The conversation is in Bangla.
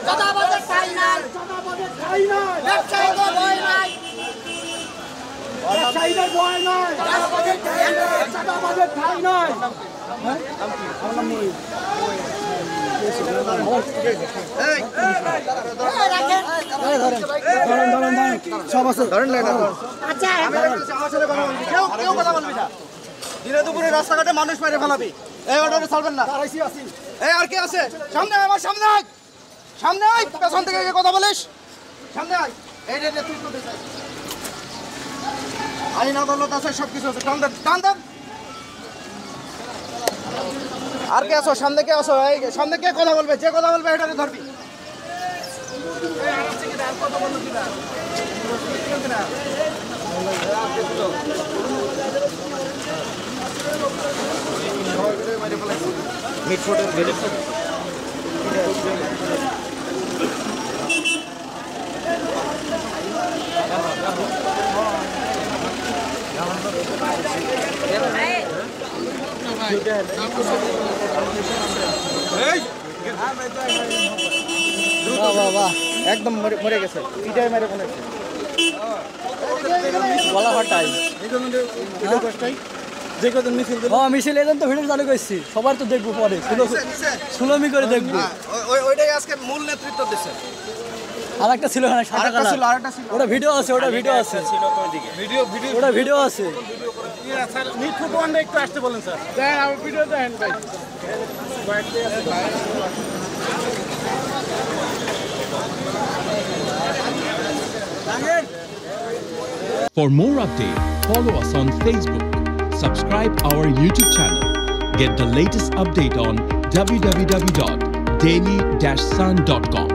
চাঁদাবাজের ঠাঁই নাই, ব্যবসায়ীদের ভয় নাই, ব্যবসায়ীদের ভয় নাই, চাঁদাবাজের ঠাঁই নাই। দিনে দুপুরে রাস্তাঘাটে মানুষ মেরে ফেলাবি, এই অর্ডারে চলবেন না। এই আর কি আছে? সামনে আয়, আমার সামনে আয়, সামনে আয়, পেছন থেকে কথা বলিস, সামনে আয়। এই রে তুই করতে চাই, আইন আদালত আছে, সবকিছু আছে, টান দেন, টান দেন। আর কে আসো? সামনে কে আসো? এই সামনে কে কথা বলবে? যে কথা বলবে এটারে ধরবি। একদম মরে গেছে, পিটাই মেরে ফেলেছে গলা ফাটাই। মিছিল এজেন্ট তো ভিডিও চালু করছি, সবার তো দেখবো পরে, সুলমি করে দেখবো। ওইটাই আজকে মূল নেতৃত্ব দিচ্ছে। আর একটা ছিল না সাদা কালার, ওটা ভিডিও আছে, ওটা ভিডিও আছে, ওটা ভিডিও আছে। একটু আসতে বলেন স্যার, ভিডিও দেন ভাই। For more updates, follow us on Facebook, subscribe our YouTube channel, get the latest update on www.daily-sun.com.